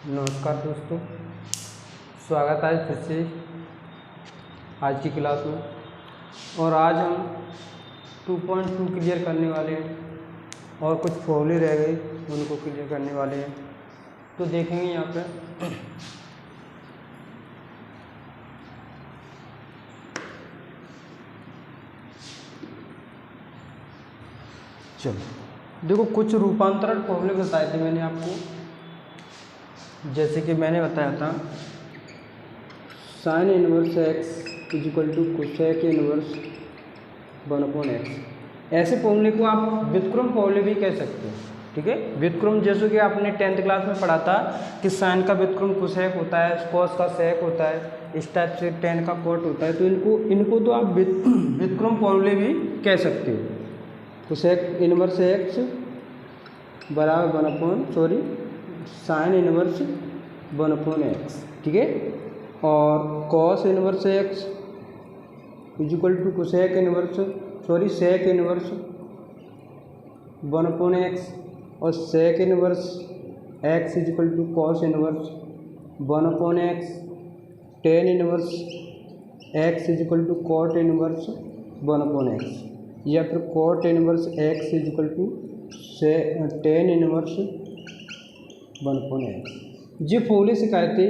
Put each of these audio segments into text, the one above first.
नमस्कार दोस्तों, स्वागत है फिर से आज की क्लास में। और आज हम 2.2 क्लियर करने वाले हैं और कुछ फॉर्मूले रह गए उनको क्लियर करने वाले हैं। तो देखेंगे यहाँ पे चलो देखो, कुछ रूपांतरण फॉर्मूले बताए थे मैंने आपको। जैसे कि मैंने बताया था sine inverse x equal to cosec inverse 1/x। ऐसे फॉर्मूले को आप व्युत्क्रम फॉर्मूले भी कह सकते हैं। ठीक है, व्युत्क्रम जैसे कि आपने 10th क्लास में पढ़ा था कि साइन का व्युत्क्रम कोसेक होता है, कॉस का सेक होता है, इस टाइप से टेन का कॉट होता है। तो इनको तो आप व्युत्क्रम फॉर्मूले भी कह सकते हो। कोसेक इनवर्स एक्स बराबर साइन इनवर्स 1/x। ठीक है, और cos inverse x equal to cosec inverse sec inverse 1/x और sec inverse x equal to cos inverse 1/x, tan inverse x equal to cot inverse 1/x, या फिर cot inverse x equal to tan inverse 1/x। ये फॉर्मूले सिखाए थे,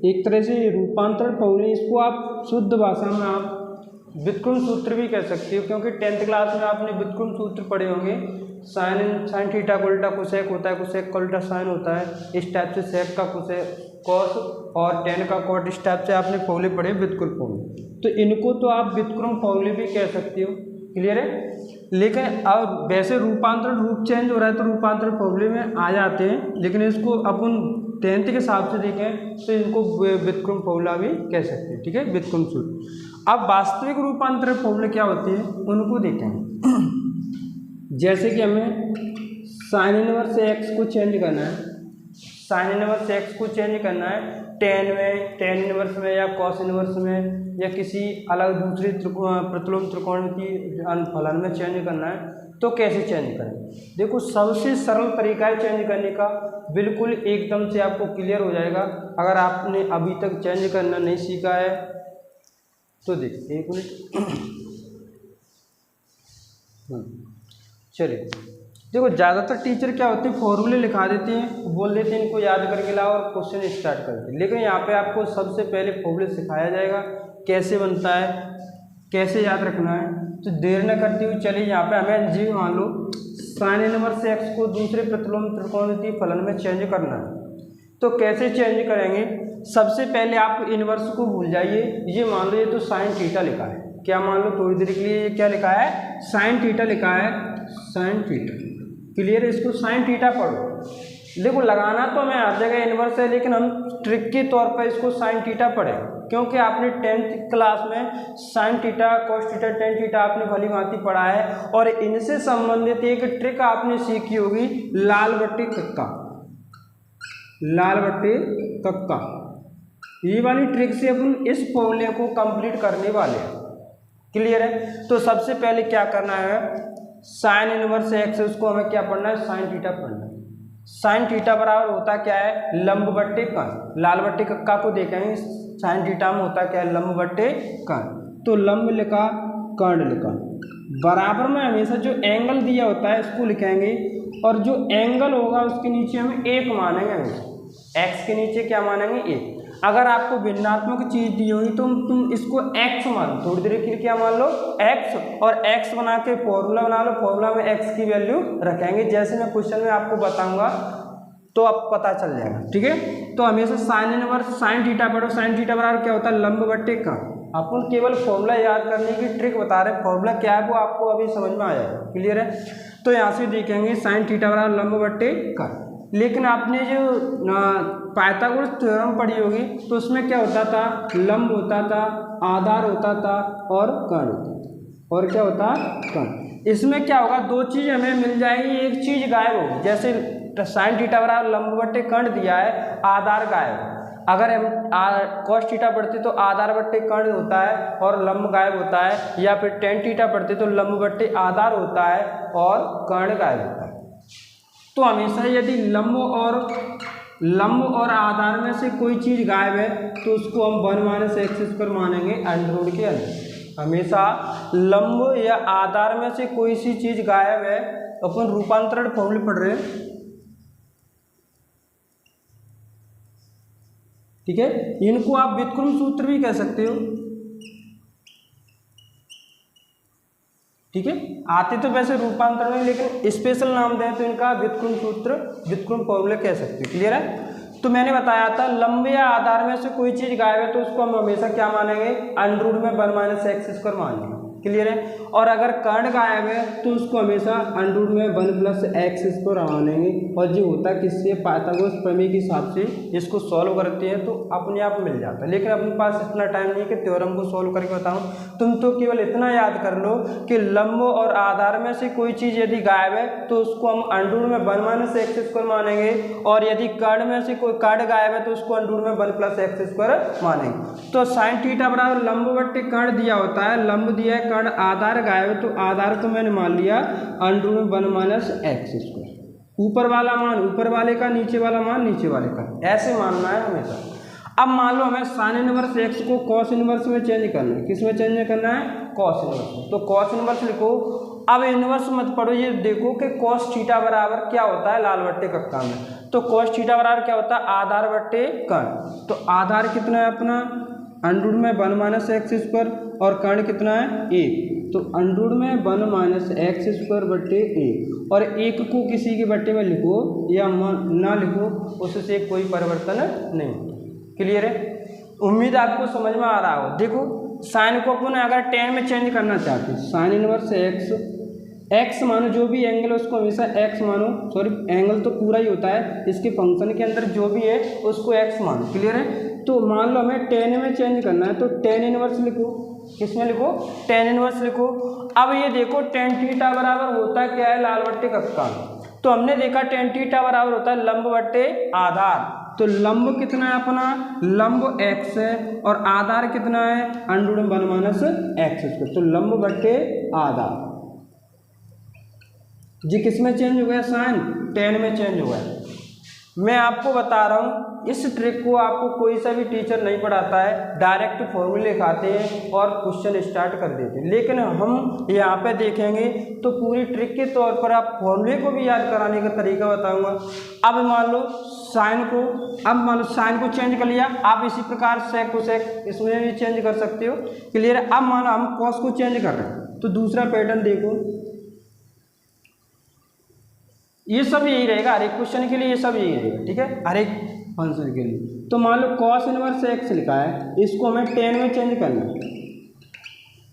एक तरह से रूपांतरण फॉर्मूले। इसको आप शुद्ध भाषा में आप व्युत्क्रम सूत्र भी कह सकते हो, क्योंकि 10th क्लास में आपने व्युत्क्रम सूत्र पढ़े होंगे। साइन थीटा का उल्टा कोसेक होता है, कोसेक का उल्टा साइन होता है, इस टाइप से सेक का कोसेक कॉस और टेन का कॉट, इस टाइप से आपने फॉर्मूले पढ़े व्युत्क्रम फॉर्मूले। तो इनको तो आप व्युत्क्रम फॉर्मूले भी कह सकते हो। क्लियर है? लेकिन अब वैसे रूपांतरण रूप चेंज हो रहा है तो रूपांतरण फॉर्मूले में आ जाते हैं, लेकिन इसको अपन 10th के हिसाब से देखें तो इनको व्युत्क्रम फॉर्मूला भी कह सकते हैं। ठीक है, व्युत्क्रम सूत्र। अब वास्तविक रूपांतरण फॉर्मूले क्या होते हैं उनको देखेंगे। जैसे कि हमें साइन इनवर्स एक्स को चेंज करना है, साइन इनवर्स एक्स को चेंज करना है टेन में, टेन इनवर्स में, या कॉस इनवर्स में, या किसी अलग दूसरी प्रतिलोम त्रिकोण की फलन में चेंज करना है। तो कैसे चेंज करें? देखो, सबसे सरल तरीका है चेंज करने का, बिल्कुल एकदम से आपको क्लियर हो जाएगा। अगर आपने अभी तक चेंज करना नहीं सीखा है तो देखिए, एक मिनट चलिए। देखो, ज़्यादातर टीचर क्या होते हैं, फॉर्मूले लिखा देते हैं, बोल देते हैं इनको याद करके लाओ और क्वेश्चन स्टार्ट करते हैं। लेकिन यहाँ पे आपको सबसे पहले फॉर्मूले सिखाया जाएगा कैसे बनता है, कैसे याद रखना है। तो देर न करते हुए चलिए, यहाँ पे हमें जी मान लो साइन इनवर्स एक्स को दूसरे प्रतिलोम त्रिकोणमितीय फलन में चेंज करना है। तो कैसे चेंज करेंगे? सबसे पहले आप इनवर्स को भूल जाइए। ये मान लो, ये तो साइन थीटा लिखा है, क्या मान लो थोड़ी देर के लिए ये क्या लिखा है, साइन थीटा लिखा है, साइन थीटा। क्लियर है? इसको साइन थीटा पढ़ो। देखो, लगाना तो हमें हर जगह इनवर्स है, लेकिन हम ट्रिक के तौर पर इसको साइन थीटा पढ़े, क्योंकि आपने 10th क्लास में sine theta, cos theta, tan theta आपने भली भांति पढ़ा है। और इनसे संबंधित एक ट्रिक आपने सीखी होगी, लाल बट्टी कक्का, लाल बट्टी कक्का। ये वाली ट्रिक से अपन इस फॉर्मूले को कंप्लीट करने वाले हैं। क्लियर है? तो सबसे पहले क्या करना है, साइन इनवर्स एक्स उसको हमें क्या पढ़ना है, साइन थीटा पढ़ना है। साइन थीटा बराबर होता क्या है, लंब बट्टे कर्ण। लाल बट्टे कक्का को देखेंगे, साइन थीटा में होता क्या है, लंब बट्टे कर्ण। तो लंब लिखा, कर्ण लिखा, बराबर में हमेशा जो एंगल दिया होता है इसको लिखेंगे, और जो एंगल होगा उसके नीचे हम एक मानेंगे। हमेशा एक्स के नीचे क्या मानेंगे, एक। अगर आपको भिन्नात्मक चीज दी होगी तो तुम इसको x मान, थोड़ी देर के लिए क्या मान लो, x, और x बना के फॉर्मूला बना लो। फॉर्मूला में x की वैल्यू रखेंगे, जैसे मैं क्वेश्चन में आपको बताऊंगा तो अब पता चल जाएगा। ठीक है, तो हमेशा साइन इनवर्स साइन थीटा पढ़ो। साइन थीटा बराबर क्या होता है, लंब बट्टे कर्ण। अपन केवल फॉर्मूला याद करने की ट्रिक बता रहे हैं, फॉर्मूला क्या है वो आपको अभी समझ में आ जाएगा। क्लियर है? तो यहाँ से देखेंगे साइन थीटा बराबर लंब बट्टे कर्ण। लेकिन आपने जो पाइथागोरस थ्योरम पढ़ी होगी तो उसमें क्या होता था, लंब होता था, आधार होता था और कर्ण होता था। और क्या होता, कर्ण। इसमें क्या होगा, दो चीज़ हमें मिल जाएगी, एक चीज़ गायब होगी। जैसे साइन थीटा बराबर लंब बट्टे कर्ण दिया है, आधार गायब। अगर हम कॉस थीटा पढ़ते तो आधार बट्टे कर्ण होता है और लंब गायब होता है, या फिर टेन थीटा पढ़ते तो लंब बट्टे आधार होता है और कर्ण गायब होता है। तो हमेशा यदि लंब और लंब और आधार में से कोई चीज़ गायब है तो उसको हम 1 माइनस एक्स स्क्वायर मानेंगे अंडर रूट के अंदर। हमेशा लंब या आधार में से कोई सी चीज़ गायब है, अपन रूपांतरण फॉर्मूले पढ़ रहे हैं, ठीक है। इनको आप व्युत्क्रम सूत्र भी कह सकते हो, ठीक है। आते तो वैसे रूपांतरण में, लेकिन स्पेशल नाम दें तो इनका व्युत्क्रम सूत्र, व्युत्क्रम फॉर्मूले कह सकते हो। क्लियर है। तो मैंने बताया था लंब या आधार में से कोई चीज़ गायब है तो उसको हम हमेशा क्या मानेंगे, अंडर रूट में 1 माइनस एक्स स्क्वायर मानेंगे। क्लियर है। और अगर कर्ण गायब है तो उसको हमेशा अंडर रूट में 1 प्लस एक्स स्क्वायर मानेंगे। और जो होता है किससे, पाइथागोरस प्रमेय के हिसाब से इसको सॉल्व करते हैं तो अपने आप मिल जाता है। लेकिन अपने पास इतना टाइम नहीं कि थ्योरम को सॉल्व करके बताऊं। तुम तो केवल इतना याद कर लो कि लंब और आधार में से कोई चीज़ यदि गायब है तो उसको हम अंडर रूट में 1 माइनस एक्स स्क्वायर मानेंगे। और यदि कर्ण में से कोई कर्ण गायब है तो उसको अंडर रूट में 1 प्लस एक्स स्क्वायर मानेंगे। तो साइन थीटा बराबर लंब बट्टे कर्ण दिया होता है, लंब दिया है, कर्ण आधार गायब है तो आधार को मैंने मान लिया अंडर रूट में 1 माइनस एक्स स्क्वायर। ऊपर वाला मान ऊपर वाले का, नीचे वाला मान नीचे वाले का, ऐसे मानना है हमेशा। अब मान लो हमें साइन इनवर्स एक्स को कॉस इनवर्स में चेंज करना है। किस में चेंज करना है, कॉस इनवर्स में। तो कॉस इनवर्स लिखो। अब इनवर्स मत पढ़ो, ये देखो कि कॉस थीटा बराबर क्या होता है लाल बट्टे कक्का में। तो कॉस थीटा बराबर क्या होता है, आधार बट्टे कर्ण। तो आधार कितना है अपना, अंडर रूट में 1 माइनस एक्स स्क्वायर, और कर्ण कितना है 1। तो अंडर रूट में 1 माइनस एक्स स्क्वायर बट्टे 1। और 1 को किसी के बट्टे में लिखो या ना लिखो, उससे कोई परिवर्तन नहीं। क्लियर है। उम्मीद आपको समझ में आ रहा हो। देखो साइन को अपन अगर tan में चेंज करना चाहते हैं, साइन इनवर्स एक्स मानो, जो भी एंगल है उसको हमेशा एक्स मानो। सॉरी, एंगल तो पूरा ही होता है, इसके फंक्शन के अंदर जो भी है उसको एक्स मानो। क्लियर है। तो मान लो हमें tan में चेंज करना है तो tan इनवर्स लिखो। किसमें लिखो, tan इनवर्स लिखो। अब ये देखो tan थीटा बराबर होता क्या है लाल बट्टे कक्का। तो हमने देखा tan थीटा बराबर होता है लंब बट्टे आधार। तो लंब कितना है अपना, लंब x है, और आधार कितना है under root 1 minus x square. तो लंब बट्टे आधार जी किस में चेंज हो गया, साइन tan में चेंज हुआ है। मैं आपको बता रहा हूँ, इस ट्रिक को आपको कोई सा भी टीचर नहीं पढ़ाता है, डायरेक्ट फॉर्मूले लिखाते हैं और क्वेश्चन स्टार्ट कर देते हैं। लेकिन हम यहाँ पे देखेंगे तो पूरी ट्रिक के तौर पर आप फॉर्मूले को भी याद कराने का तरीका बताऊंगा। अब मान लो साइन को चेंज कर लिया, आप इसी प्रकार सेक को सेक इसमें भी चेंज कर सकते हो। क्लियर है। अब मान लो हम कॉस को चेंज कर रहे हैं तो दूसरा पैटर्न देखो, ये सब यही रहेगा, हर एक क्वेश्चन के लिए ये सब यही रहेगा। ठीक है, हर एक फंक्शन के लिए। तो मान लो कॉस इनवर्स एक्स लिखा है, इसको हमें tan में चेंज करना है।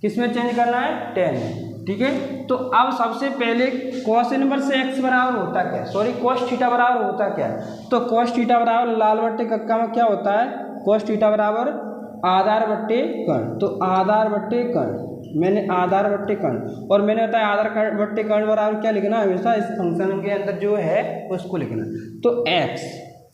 किस में चेंज करना है, tan में। ठीक है। तो अब सबसे पहले कॉस इनवर्स एक्स बराबर होता क्या है, सॉरी कॉस थीटा बराबर होता क्या है। तो कॉस थीटा बराबर लाल बट्टे कक्का में क्या होता है, कॉस थीटा बराबर आधार बट्टे कर्ण। तो आधार बट्टे कर्ण, मैंने आधार बट्टे कर्ण, और मैंने बताया आधार बट्टे कर्ण बराबर क्या लिखना है, हमेशा इस फंक्शन के अंदर जो है उसको लिखना। तो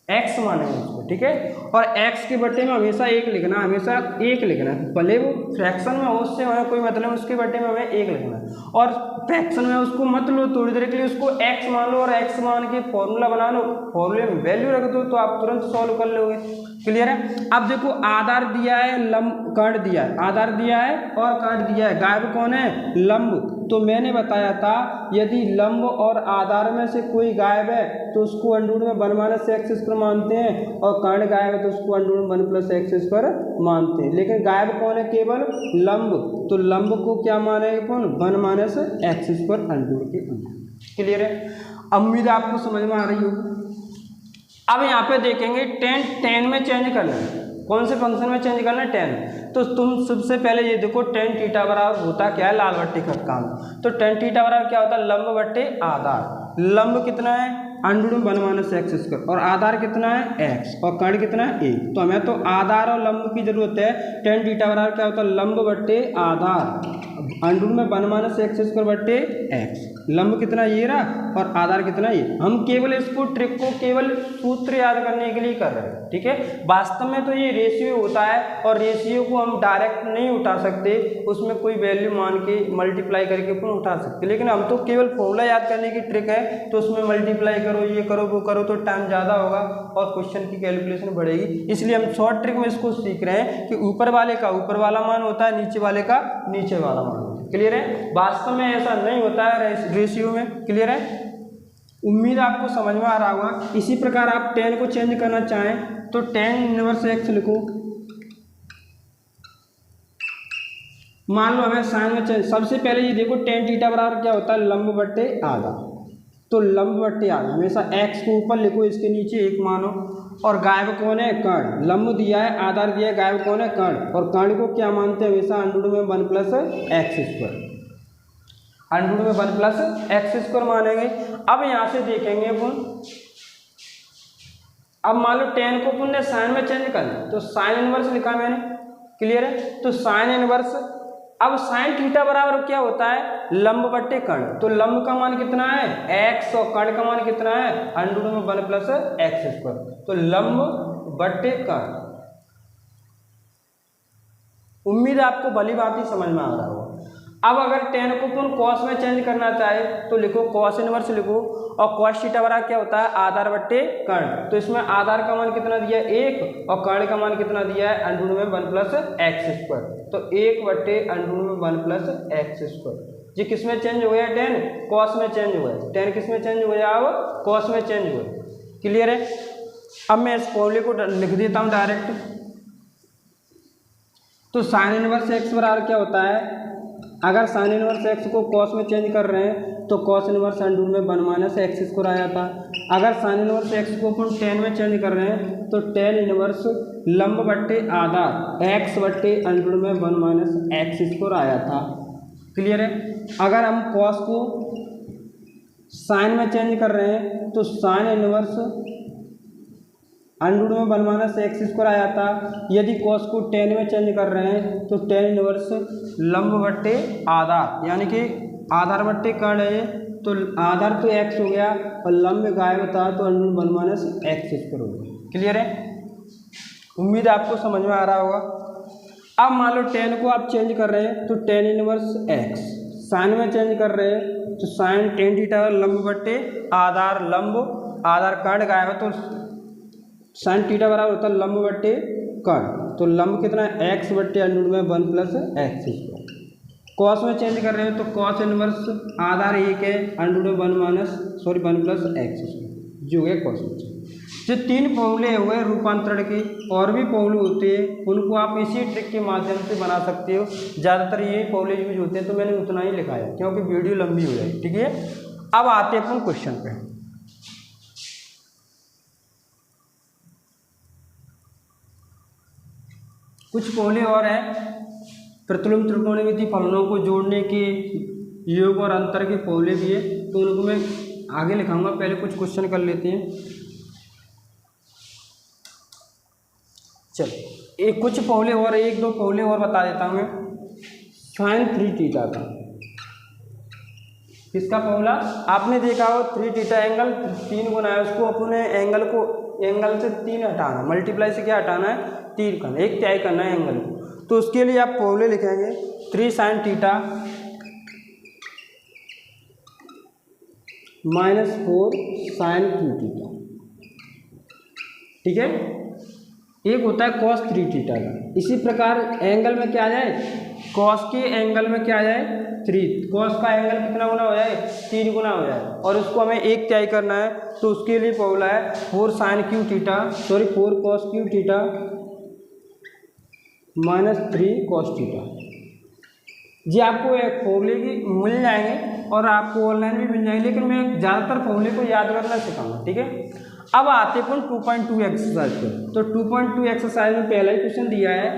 एक्स मानेंगे उसको। ठीक है। और एक्स के बट्टे में हमेशा 1 लिखना, हमेशा 1 लिखना, भले वो फ्रैक्शन में हो उससे हमें कोई मतलब, उसके बट्टे में हमें 1 लिखना। और फ्रैक्शन में उसको मत लो, थोड़ी देर के लिए उसको एक्स मान लो और एक्स मान के फॉर्मूला बना लो, फॉर्मूले में वैल्यू रख दो तो आप तुरंत सॉल्व कर लोगे। क्लियर है। अब देखो आधार दिया है, लंब कर्ण दिया है, आधार दिया है और कर्ण दिया है, गायब कौन है, लंब। तो मैंने बताया था यदि लंब और आधार में से कोई गायब है तो उसको अंडर रूट में 1 माइनस एक्स स्क्वायर मानते हैं, और कर्ण गायब है तो उसको under root 1 plus x square मानते हैं। लेकिन गायब कौन है, केवल लंब। तो लंब को क्या मानेंगे कौन, 1 minus x square under root के अंदर। क्लियर है। उम्मीद आपको समझ में आ रही होगी। अब यहाँ पे देखेंगे tan में चेंज करना है, कौन से फंक्शन में चेंज करना है, tan। तो तुम सबसे पहले ये देखो tan थीटा बराबर होता क्या है लाल बट्टे कक्का में। तो tan थीटा बराबर क्या होता है, लंब बट्टे आधार। लंब कितना है, under root 1 minus x square, और आधार कितना है x, और कर्ण कितना है 1। तो हमें तो आधार और लंब की जरूरत है। tan थीटा बराबर क्या होता है, लंब बट्टे आधार, अंडर रूट में 1 माइनस एक्स स्क्वायर बट्टे x। लंब कितना ये रहा और आधार कितना ये। हम केवल इसको ट्रिक को केवल सूत्र याद करने के लिए कर रहे हैं, ठीक है। वास्तव में तो ये रेशियो होता है और रेशियो को हम डायरेक्ट नहीं उठा सकते, उसमें कोई वैल्यू मान के मल्टीप्लाई करके अपन उठा सकते, लेकिन हम तो केवल फॉर्मूला याद करने की ट्रिक है, तो उसमें मल्टीप्लाई करो, ये करो, वो करो, तो टाइम ज़्यादा होगा और क्वेश्चन की कैलकुलेशन बढ़ेगी। इसलिए हम शॉर्ट ट्रिक में इसको सीख रहे हैं कि ऊपर वाले का ऊपर वाला मान होता है, नीचे वाले का नीचे वाला मान होता है। क्लियर है? वास्तव में ऐसा नहीं होता है रेशियो में। क्लियर है? उम्मीद आपको समझ में आ रहा होगा। इसी प्रकार आप tan को चेंज करना चाहें तो tan इनवर्स x लिखो। मान लो हमें साइन में चेंज, सबसे पहले ये देखो tan थीटा बराबर क्या होता है, लंब बट्टे आधा। तो लंब बट्टे आधा, हमेशा x को ऊपर लिखो, इसके नीचे एक मानो। और गायब कौन है, कर्ण। लंब दिया है, आधार दिया है, गायब कौन है, कर्ण। और कर्ण को क्या मानते हैं हमेशा, अंडर में 1 प्लस एक्स स्क्वायर, अंडर में 1 प्लस एक्स स्क्वायर मानेंगे। अब यहाँ से देखेंगे अपन, अब मान लो tan को अपन ने साइन में चेंज कर लिया तो साइन इनवर्स लिखा मैंने। क्लियर है? तो साइन इनवर्स, अब साइन थीटा बराबर क्या होता है, लंब बट्टे कर्ण। तो लंब का मान कितना है, x, और कर्ण का मान कितना है, अंडर में 1 प्लस एक्स स्क्वायर। तो लंब बट्टे कर्ण। उम्मीद आपको भली बात ही समझ में आ रहा होगा। अब अगर tan को अपन कॉस में चेंज करना चाहे तो लिखो कॉस इनवर्स लिखो, और कॉस थीटा बराबर क्या होता है, आधार बट्टे कर्ण। तो इसमें आधार का मान कितना दिया है, 1, और कर्ण का मान कितना दिया है, अंडर में 1 प्लस एक्स स्क्वायर। तो 1 बट्टे अंडर में 1 प्लस एक्स स्क्वायर। ये किस में चेंज हो गया, tan कॉस में चेंज हुआ है। tan किस में चेंज हो गया, अब कॉस में चेंज हुआ है। क्लियर है? अब मैं इस फॉर्मूले को लिख देता हूँ डायरेक्ट। तो साइन इनवर्स एक्स बराबर क्या होता है, अगर साइन इनवर्स एक्स को कॉस में चेंज कर रहे हैं तो कॉस इनवर्स अंडर में 1 माइनस एक्स स्क्वायर आ जाता। अगर साइन इनवर्स एक्स को अपन tan में चेंज कर रहे हैं तो tan इनवर्स लंब बट्टे आधा x बट्टे अंडर में 1 माइनस एक्स स्क्वायर आया था। क्लियर है? अगर हम कॉस को साइन में चेंज कर रहे हैं तो साइन इनवर्स अंडर में 1 माइनस एक्स स्क्वायर आया था। यदि कॉस को tan में चेंज कर रहे हैं तो tan इनवर्स लंब बट्टे आधार, यानी कि आधार बट्टे कर्ण है, तो आधार तो x हो गया और लंब गायब था तो अंडर में 1 माइनस एक्स स्क्वायर हो गया। क्लियर है? उम्मीद आपको समझ में आ रहा होगा। अब मान लो tan को आप चेंज कर रहे हैं तो tan इनवर्स x, साइन में चेंज कर रहे हैं तो साइन tan थीटा लंब बट्टे आधार, लंब आधार कर्ण गायब है तो साइन थीटा बराबर होता है लंब बट्टे कर्ण। तो लंब कितना है, x बट्टे अंडर में 1 प्लस एक्स स्क्वायर। कॉस में चेंज कर रहे हैं तो कॉस इनवर्स आधार 1 है, अंडर में 1 प्लस एक्स स्क्वायर, जो है कॉस में। जो 3 फॉर्मूले हुए रूपांतरण के, और भी फॉर्मूले होते हैं, उनको आप इसी ट्रिक के माध्यम से बना सकते हो। ज़्यादातर यही फॉर्मूले यूज होते हैं, तो मैंने उतना ही लिखा है क्योंकि वीडियो लंबी हो जाएगी। ठीक है? अब आते हैं अपन क्वेश्चन पे। कुछ फॉर्मूले और हैं, प्रतिलोम त्रिकोणमिति फलनों को जोड़ने के योग और अंतर के फॉर्मूले भी है, तो उनको मैं आगे लिखाऊंगा। पहले कुछ क्वेश्चन कर लेते हैं। चलो एक कुछ फॉर्मूले और, 1-2 फॉर्मूले और बता देता हूँ मैं। साइन 3 थीटा का, किसका फॉर्मूला आपने देखा हो, 3 थीटा एंगल 3 गुना है, उसको अपने एंगल से 3 हटाना, मल्टीप्लाई से क्या हटाना है, 3 करना, 1 तिहाई करना है एंगल को। तो उसके लिए आप फॉर्मूले लिखेंगे 3 sine theta minus 4 sine 2 theta. ठीक है? एक होता है कॉस 3 थीटा का। इसी प्रकार एंगल में क्या आ जाए, कॉस के एंगल में क्या आ जाए, 3, कॉस का एंगल कितना गुना हो जाए, 3 गुना हो जाए, और उसको हमें 1 तिहाई करना है। तो उसके लिए फॉर्मूला है 4 sine cube theta, 4 cos cube theta minus 3 cos theta. जी आपको एक फॉर्मूले की मिल जाएंगे और आपको ऑनलाइन भी मिल जाएंगे, लेकिन मैं ज़्यादातर फॉर्मूले को याद करना सिखाऊंगा। ठीक है? अब आते हैं 2.2 एक्सरसाइज पे। तो 2.2 एक्सरसाइज में पहला ही क्वेश्चन दिया है,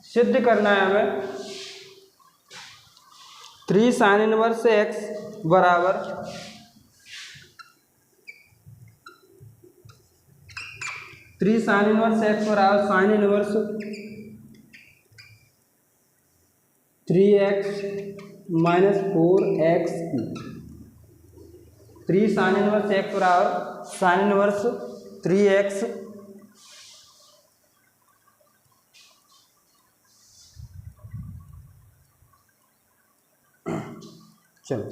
सिद्ध करना है हमें 3 साइन इनवर्स एक्स बराबर 3 साइन इनवर्स एक्स बराबर sine inverse 3x minus 4x। 3 sign inverse x बराबर साइन इनवर्स 3x चलो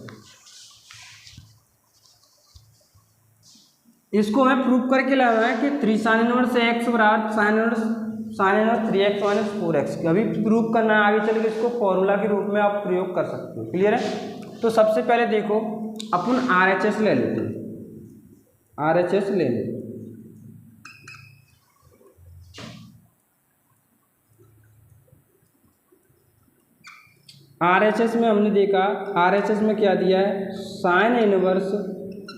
इसको हमें प्रूव करके लाना है कि 3 साइन इनवर्स एक्स बराबर sine inverse 3x minus 4x अभी प्रूव करना है। आगे चल के इसको फॉर्मूला के रूप में आप प्रयोग कर सकते हो। क्लियर है। तो सबसे पहले देखो अपन RHS ले लेते हैं, RHS ले लेते हैं। RHS में हमने देखा RHS में क्या दिया है sine inverse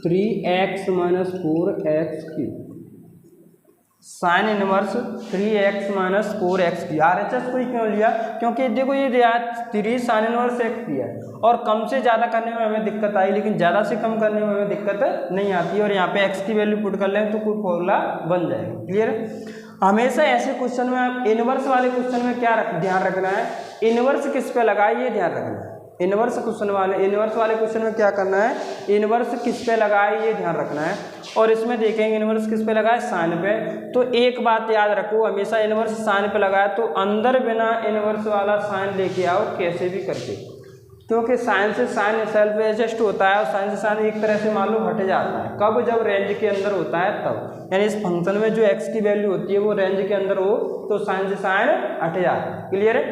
3x minus 4x की sine inverse 3x minus 4x की। RHS को ही क्यों लिया क्योंकि देखो ये दिया 3 साइन इनवर्स x दिया है और कम से ज़्यादा करने में हमें दिक्कत आई लेकिन ज़्यादा से कम करने में हमें दिक्कत नहीं आती और यहाँ पे x की वैल्यू पुट कर लें तो कोई फॉर्मूला बन जाएगा। क्लियर है। हमेशा ऐसे क्वेश्चन में आप इनवर्स वाले क्वेश्चन में क्या ध्यान रखना है, इनवर्स किस पे लगा ये ध्यान रखना है। इनवर्स वाले क्वेश्चन में क्या करना है, इनवर्स किस पे लगाए ये ध्यान रखना है। और इसमें देखेंगे इनवर्स किस पे लगाए साइन पे। तो एक बात याद रखो हमेशा इनवर्स साइन पे लगाए तो अंदर बिना इनवर्स वाला साइन लेके आओ कैसे भी करके, क्योंकि साइन से साइन सेल्फ एडजस्ट होता है और साइन से साइन एक तरह से मान लो हट जाता है। कब, जब रेंज के अंदर होता है तब, यानी इस फंक्शन में जो x की वैल्यू होती है वो रेंज के अंदर हो तो साइन से साइन हट जाता है। क्लियर है।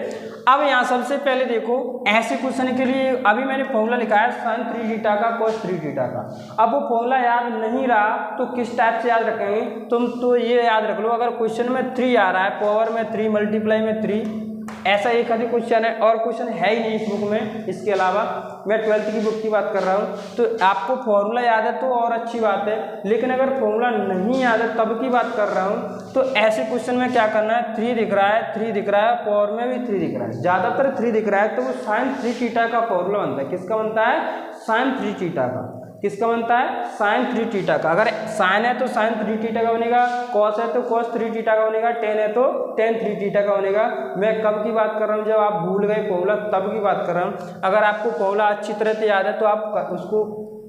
अब यहाँ सबसे पहले देखो ऐसे क्वेश्चन के लिए अभी मैंने फॉर्मूला लिखा है साइन 3 थीटा का cos 3 थीटा का। अब वो फॉर्मूला याद नहीं रहा तो किस टाइप से याद रखेंगे तुम, तो ये याद रख लो अगर क्वेश्चन में 3 आ रहा है पावर में 3 मल्टीप्लाई में 3 ऐसा एक अधिक क्वेश्चन है और क्वेश्चन है ही नहीं इस बुक में, इसके अलावा मैं 12th की बुक की बात कर रहा हूँ। तो आपको फॉर्मूला याद है तो और अच्छी बात है, लेकिन अगर फॉर्मूला नहीं याद है तब की बात कर रहा हूँ। तो ऐसे क्वेश्चन में क्या करना है, 3 दिख रहा है 3 दिख रहा है पावर में भी 3 दिख रहा है, ज़्यादातर 3 दिख रहा है तो वो साइन 3 थीटा का फॉर्मूला बनता है। किसका बनता है, साइन 3 थीटा का। किसका बनता है, साइन 3 थीटा का। अगर साइन है तो साइन 3 थीटा का बनेगा, कॉस है तो कॉस 3 थीटा का बनेगा, टेन है तो टेन 3 थीटा का बनेगा। मैं कब की बात कर रहा हूँ, जब आप भूल गए फॉर्मूला तब की बात कर रहा हूँ। अगर आपको फॉर्मूला अच्छी तरह से याद है तो आप उसको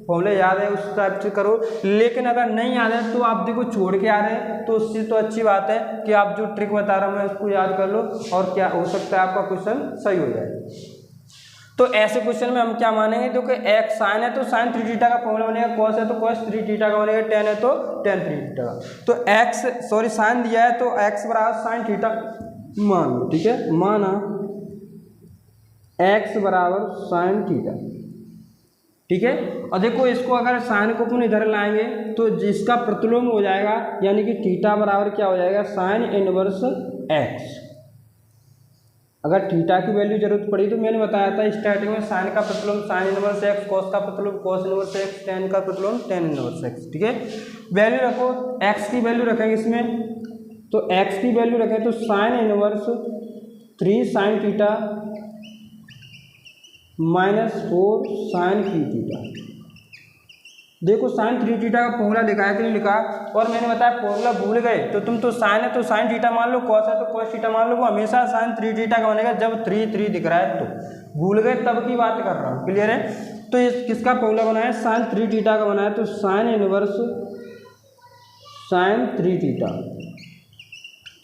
फॉर्मूले याद है उस टाइप से करो, लेकिन अगर नहीं याद है तो आप देखो छोड़ के आ रहे हैं तो उससे तो अच्छी बात है कि आप जो ट्रिक बता रहा हूँ मैं उसको याद कर लो और क्या हो सकता है आपका क्वेश्चन सही हो जाए। तो ऐसे क्वेश्चन में हम क्या मानेंगे, जो कि एक्स साइन है तो साइन 3 थीटा का फॉर्मूला बनेगा, कॉस है तो कॉस 3 थीटा का बनेगा, टेन है तो टेन 3 थीटा का। तो एक्स सॉरी साइन दिया है तो एक्स बराबर साइन थीटा मान लो, ठीक है, माना एक्स बराबर साइन थीटा, ठीक है। और देखो इसको अगर साइन को अपन इधर लाएंगे तो जिसका प्रतिलोम हो जाएगा, यानी कि थीटा बराबर क्या हो जाएगा, साइन इनवर्स एक्स। अगर थीटा की वैल्यू जरूरत पड़ी तो मैंने बताया था स्टार्टिंग में साइन का प्रतिलोम साइन इनवर्स एक्स, कॉस का प्रतिलोम कॉस इनवर्स एक्स, टेन का प्रतिलोम टेन इनवर्स एक्स, ठीक है। वैल्यू रखो, एक्स की वैल्यू रखेंगे इसमें, तो एक्स की वैल्यू रखें तो sine inverse 3 sine theta minus 4 sine 3 theta. देखो साइन 3 थीटा का फॉर्मूला लिखा है कि नहीं लिखा, और मैंने बताया फॉर्मूला भूल गए तो तुम तो साइन है तो साइन थीटा मान लो, कॉस है तो कॉस थीटा मान लो, वो हमेशा साइन 3 थीटा का बनेगा जब 3 दिख रहा है। तो भूल गए तब की बात कर रहा हूँ। क्लियर है। तो ये किसका फॉर्मूला बना है, साइन 3 थीटा का बना है, तो sine inverse sine 3 theta,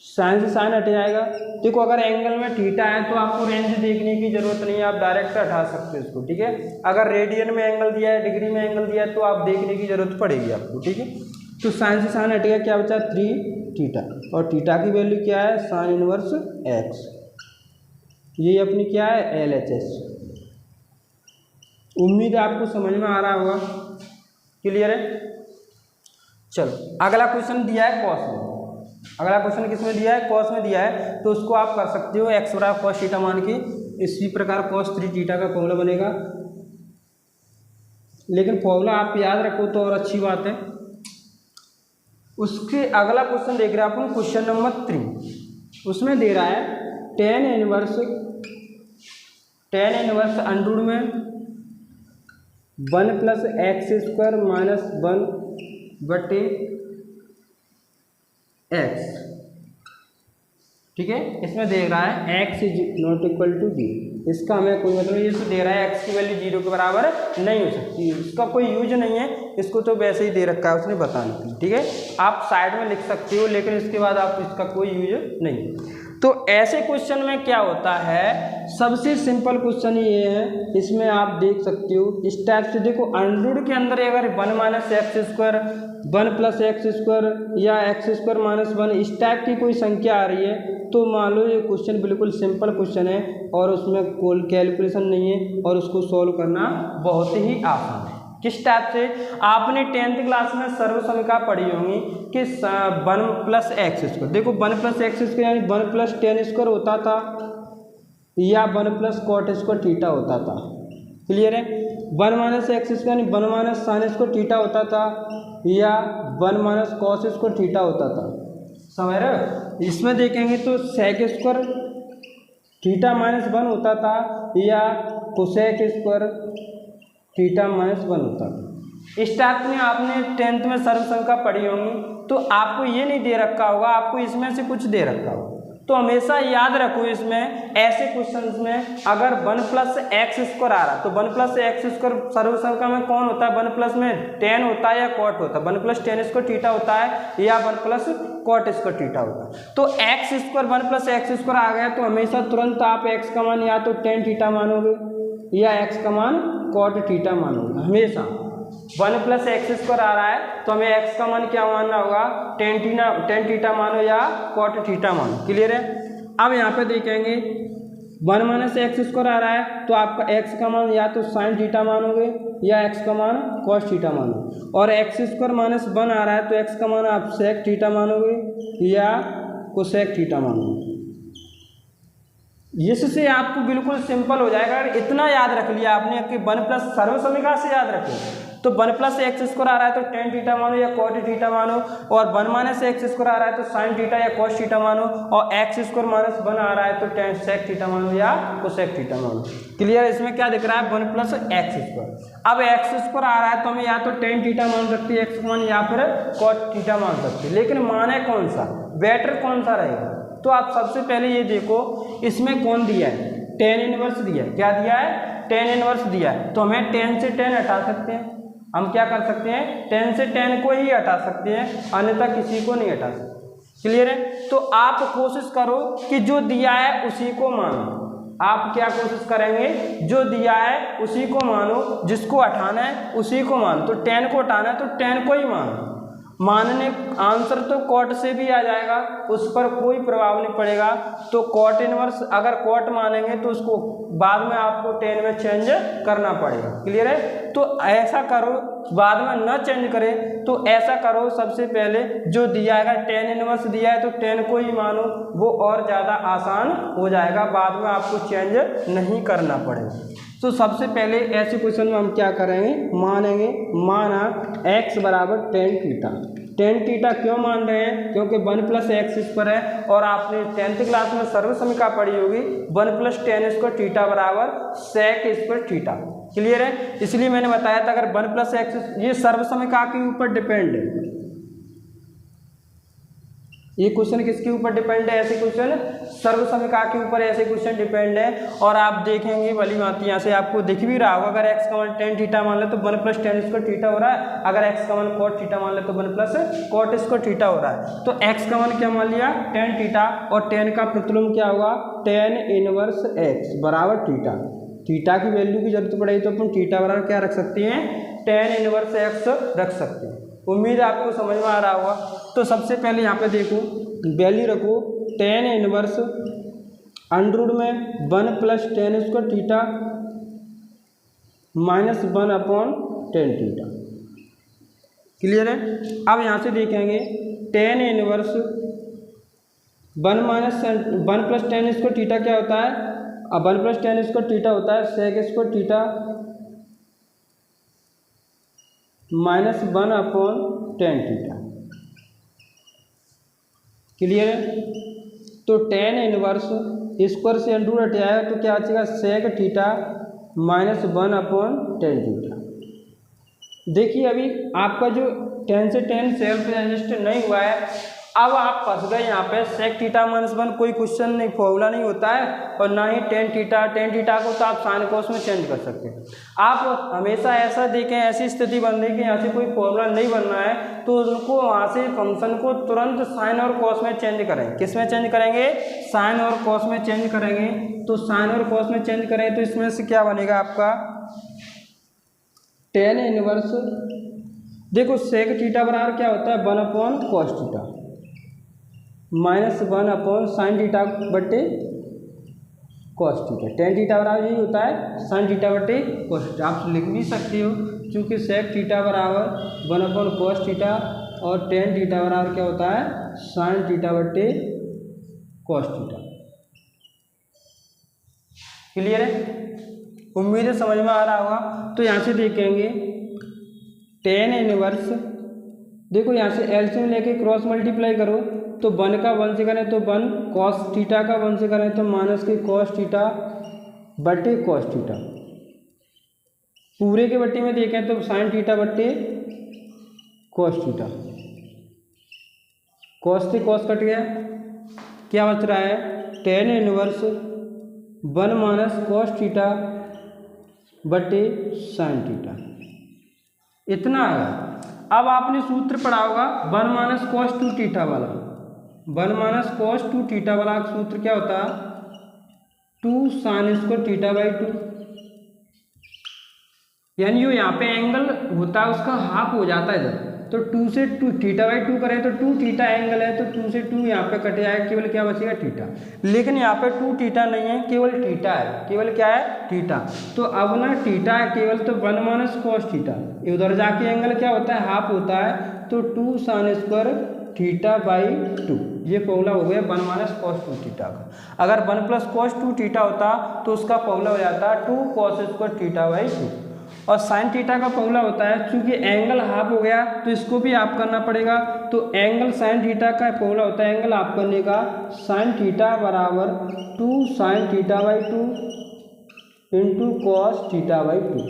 sine से साइन हट जाएगा। देखो अगर एंगल में थीटा है तो आपको रेंज देखने की जरूरत नहीं है, आप डायरेक्ट हटा सकते हो इसको, ठीक है। अगर रेडियन में एंगल दिया है, डिग्री में एंगल दिया है तो आप देखने की जरूरत पड़ेगी आपको, ठीक है। तो साइन से साइन हटेगा, क्या बचा 3 थीटा, और थीटा की वैल्यू क्या है, साइन इनवर्स एक्स। ये अपनी क्या है, LHS। उम्मीद है आपको समझ में आ रहा होगा। क्लियर है। चलो अगला क्वेश्चन दिया है कॉस में, अगला क्वेश्चन किसमें दिया है, कॉस में दिया है, तो उसको आप कर सकते हो एक्स बराबर कॉस थीटा मान के। इसी प्रकार कॉस 3 थीटा का फॉर्मूला बनेगा, लेकिन फॉर्मूला आप याद रखो तो और अच्छी बात है। उसके अगला क्वेश्चन देख रहे हैं अपन, क्वेश्चन नंबर 3। उसमें दे रहा है टेन इनवर्स अंडर में 1 प्लस एक्स स्क्वायर माइनस 1 बटे एक्स, ठीक है। इसमें देख रहा है x is not equal to 0, इसका हमें कोई मतलब, ये तो दे रहा है एक्स की वैल्यू 0 के बराबर नहीं हो सकती, इसका कोई यूज नहीं है, इसको तो वैसे ही दे रखा है उसने बताने के लिए, ठीक है। आप साइड में लिख सकते हो, लेकिन इसके बाद आप इसका कोई यूज नहीं। तो ऐसे क्वेश्चन में क्या होता है, सबसे सिंपल क्वेश्चन ये है, इसमें आप देख सकते हो इस टाइप से। देखो अंडररूट के अंदर अगर 1 minus x square, 1 plus x square या एक्स स्क्वायर माइनस 1 इस टाइप की कोई संख्या आ रही है, तो मान लो ये क्वेश्चन बिल्कुल सिंपल क्वेश्चन है और उसमें कोई कैलकुलेशन नहीं है और उसको सॉल्व करना बहुत ही आसान है। किस टाइप से, आपने 10th क्लास में सर्वसमीका पढ़ी होंगी कि 1 प्लस एक्स स्क्वायर, देखो 1 प्लस एक्स स्क्वायर यानी 1 प्लस टेन स्क्वायर होता था या 1 प्लस कॉट स्क्वायर थीटा होता था, क्लियर है। 1 माइनस एक्स स्क्वायर यानी 1 माइनस साइन स्क्वायर थीटा होता था या 1 माइनस कॉस स्क्वायर थीटा होता था, समझ रहे हो। इसमें देखेंगे तो सेक स्क्वायर थीटा माइनस 1 होता था या कोसेक स्क्वायर थीटा माइनस 1 होता है। इस टाइप में आपने 10th में सर्वसंख्या पढ़ी होंगी, तो आपको ये नहीं दे रखा होगा, आपको इसमें से कुछ दे रखा होगा। तो हमेशा याद रखो इसमें ऐसे क्वेश्चंस में अगर 1 प्लस एक्स स्क्वायर आ रहा तो 1 प्लस एक्स स्क्वायर सर्वसंख्या में कौन होता है, 1 प्लस में टेन होता है या कॉट होता है, 1 प्लस टेन स्क्वायर थीटा होता है या 1 प्लस कॉट स्क्वायर थीटा होता है। तो x square 1 plus x square आ गया तो हमेशा तुरंत आप एक्स का मान या तो टेन थीटा मानोगे या एक्स का मान कॉट थीटा मानोगे। हमेशा 1 प्लस एक्स स्क्वायर आ रहा है तो हमें एक्स का मान क्या मानना होगा, टेन थीटा मानो या कॉट थीटा मानो, क्लियर है। अब यहाँ पे देखेंगे 1 माइनस एक्स स्क्वायर आ रहा है तो आपका एक्स का मान या तो साइन थीटा मानोगे या एक्स का मान कॉस थीटा मानोगे, और एक्स स्क्वायर माइनस 1 आ रहा है तो एक्स का मान आप सेक थीटा मानोगे या कोसेक थीटा मानोगे। इससे आपको बिल्कुल सिंपल हो जाएगा। अगर इतना याद रख लिया आपने कि 1 प्लस सर्वसमीका से याद रखो तो 1 प्लस एक्स स्क्वायर आ रहा है तो टेन थीटा मानो या कॉट थीटा मानो, और 1 माइनस एक्स स्क्वायर आ रहा है तो साइन थीटा या कॉस थीटा मानो, और एक्स स्क्वायर माइनस 1 आ रहा है तो टेन सेक थीटा मानो या कोसेक थीटा मानो, क्लियर। इसमें क्या दिख रहा है 1 प्लस एक्स स्क्वायर। अब एक्स स्क्वायर आ रहा है तो हमें या तो टेन थीटा मान सकते हैं एक्स मान या फिर कॉट थीटा मान सकते हैं, लेकिन माने कौन सा, बेटर कौन सा रहेगा। तो आप सबसे पहले ये देखो इसमें कौन दिया है, टेन इनवर्स दिया है, क्या दिया है, टेन इनवर्स दिया है। तो हमें 10 से 10 हटा सकते हैं, हम क्या कर सकते हैं 10 से 10 को ही हटा सकते हैं, अन्यथा किसी को नहीं हटा सकते, क्लियर है। तो आप कोशिश करो कि जो दिया है उसी को मानो। आप क्या कोशिश करेंगे, जो दिया है उसी को मानो, जिसको हटाना है उसी को मानो। तो 10 को हटाना है तो 10 को ही मानो, मानने आंसर तो कॉट से भी आ जाएगा, उस पर कोई प्रभाव नहीं पड़ेगा। तो कॉट इनवर्स अगर कॉट मानेंगे तो उसको बाद में आपको 10 में चेंज करना पड़ेगा, क्लियर है। तो ऐसा करो, बाद में न चेंज करें तो ऐसा करो, सबसे पहले जो दिया है 10 इनवर्स दिया है तो 10 को ही मानो, वो और ज़्यादा आसान हो जाएगा, बाद में आपको चेंज नहीं करना पड़ेगा। तो सबसे पहले ऐसे क्वेश्चन में हम क्या करेंगे, मानेंगे, माना x बराबर टेन थीटा। टेन थीटा क्यों मान रहे हैं, क्योंकि 1 प्लस एक्स स्क्वायर है और आपने 10th क्लास में सर्वसमीका पढ़ी होगी 1 प्लस टेन स्क्वायर थीटा बराबर सेक स्क्वायर थीटा, क्लियर है। इसलिए मैंने बताया था अगर 1 प्लस एक्स, ये सर्वसमीका के ऊपर डिपेंड है, ये क्वेश्चन किसके ऊपर डिपेंड है, ऐसे क्वेश्चन सर्वसमीका के ऊपर ऐसे क्वेश्चन डिपेंड है। और आप देखेंगे भली भांति यहाँ से आपको दिख भी रहा होगा, अगर एक्स का मान टेन थीटा मान ले तो 1 प्लस टेन स्क्वायर थीटा हो रहा है, अगर एक्स का मान कॉट थीटा मान ले तो 1 प्लस कॉट स्क्वायर थीटा हो रहा है। तो एक्स का मान क्या मान लिया, टेन थीटा, और टेन का प्रतिलोम क्या होगा, टेन इनवर्स एक्स बराबर थीटा। थीटा की वैल्यू की जरूरत पड़ेगी तो अपन थीटा बराबर क्या रख सकते हैं, टेन इनवर्स एक्स रख सकते हैं। उम्मीद आपको समझ में आ रहा होगा। तो सबसे पहले यहाँ पे देखो वैल्यू रखो, टेन इनवर्स अंडररूट में 1 plus ten square theta minus 1 upon tan theta, clear है। अब यहाँ से देखेंगे tan inverse 1 minus 1 plus ten square theta क्या होता है, अब 1 प्लस टेन स्क्वायर थीटा होता है sec square theta minus 1 upon tan theta, clear है। तो टेन इनवर्स स्क्वायर से अंडर हट जाएगा तो क्या बचेगा, sec theta minus 1 upon tan theta. देखिए अभी आपका जो 10 से 10 सेल्फ एडजस्ट नहीं हुआ है अब आप फंस गए यहाँ पे सेक थीटा माइनस 1 कोई क्वेश्चन नहीं, फॉर्मूला नहीं होता है, और ना ही टेन थीटा को तो आप साइन कोस में चेंज कर सकते हैं। आप हमेशा ऐसा देखें, ऐसी स्थिति बन रही कि यहाँ से कोई फॉर्मूला नहीं बनना है तो उनको वहाँ से फंक्शन को तुरंत साइन और कॉस में चेंज करें। किस में चेंज करेंगे? साइन और कॉस में चेंज करेंगे। तो साइन और कॉस में चेंज करें तो इसमें से क्या बनेगा आपका टेन इनवर्स, देखो सेक थीटा बराबर क्या होता है 1/cos theta minus 1/sin theta बटे कॉस थीटा। टेन थीटा बराबर यही होता है sin थीटा बटे कॉस थीटा। आप लिख भी सकते हो क्योंकि सेक थीटा बराबर 1/cos थीटा और टेन थीटा बराबर क्या होता है sin थीटा बटे कॉस थीटा। क्लियर है? उम्मीद है समझ में आ रहा होगा। तो यहाँ से देखेंगे टेन इनवर्स, देखो यहाँ से एलसीएम लेके क्रॉस मल्टीप्लाई करो तो 1 का 1 से करें तो 1, कॉस थीटा का 1 से करें तो माइनस के कॉस थीटा बटे कॉस थीटा। पूरे के बट्टे में देखें तो साइन थीटा बटे कॉस थीटा। कॉस से कॉस कट गया, क्या बच रहा है tan inverse 1 minus cos theta बटे साइन थीटा। इतना है। अब आपने सूत्र पढ़ा होगा 1 माइनस कॉस 2 थीटा वाला। 1 माइनस कॉस 2 थीटा वाला सूत्र क्या होता है 2 साइन स्क्वायर थीटा बाई 2, यानी जो यहाँ पे एंगल होता है उसका हाफ हो जाता है जब, तो 2 से 2 थीटा बाई 2 करें तो 2 थीटा एंगल है तो 2 से 2 यहाँ पे कट जाएगा, केवल क्या बचेगा थीटा। लेकिन यहाँ पे 2 थीटा नहीं है, केवल थीटा है। केवल क्या है थीटा। तो अब ना थीटा है केवल, तो 1 माइनस कॉस थीटा, उधर जाके एंगल क्या होता है हाफ होता है, तो 2 साइन स्क्वायर थीटा बाई 2। ये फॉर्मूला हो गया 1 माइनस कॉस 2 थीटा का। अगर 1 प्लस कॉस 2 थीटा होता तो उसका फॉर्मूला हो जाता 2 कॉस स्क्वायर थीटा बाई 2। और साइन थीटा का फॉर्मूला होता है, चूंकि एंगल हाफ हो गया तो इसको भी हाफ करना पड़ेगा, तो एंगल साइन थीटा का फॉर्मूला होता है एंगल हाफ करने का साइन थीटा बराबर 2 sine theta by 2 into cos theta by 2।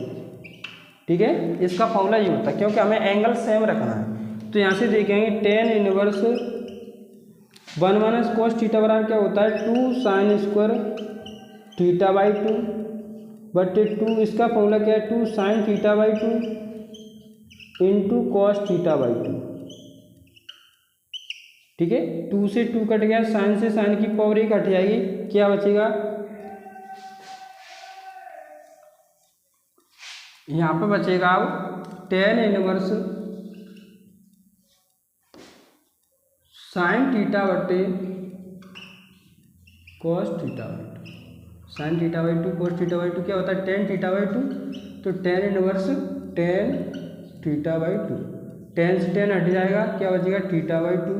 ठीक है, इसका फॉर्मूला ये होता है क्योंकि हमें एंगल सेम रखना है। तो यहाँ से देखेंगे tan inverse 1 minus cos theta बराबर क्या होता है 2 साइन स्क्वायर थीटा बाई 2 बटे 2, इसका फॉर्मूला क्या है 2 sine theta by 2 into cos theta by 2। ठीक है, 2 से 2 कट गया, साइन से साइन की पावर 1 हट जाएगी, क्या बचेगा यहाँ पे बचेगा अब टेन इनवर्स साइन थीटा बटे cos theta by 2। Sine theta by 2 cos theta by 2 क्या होता है टेन थीटा बाई 2, तो tan inverse tan theta by 2। Ten से टेन हट जाएगा, क्या बचेगा थीटा बाई 2,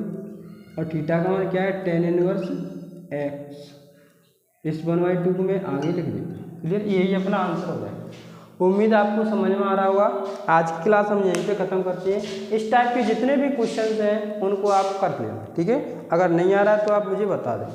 और थीटा का मान क्या है टेन इनवर्स एक्स। इस 1/2 को मैं आगे लिख देता हूँ। क्लियर, यही अपना आंसर हो जाएगा। उम्मीद आपको समझ में आ रहा होगा। आज की क्लास हम यहीं पे ख़त्म करते हैं। इस टाइप के जितने भी क्वेश्चंस हैं उनको आप कर लेना। ठीक है, अगर नहीं आ रहा है तो आप मुझे बता दें।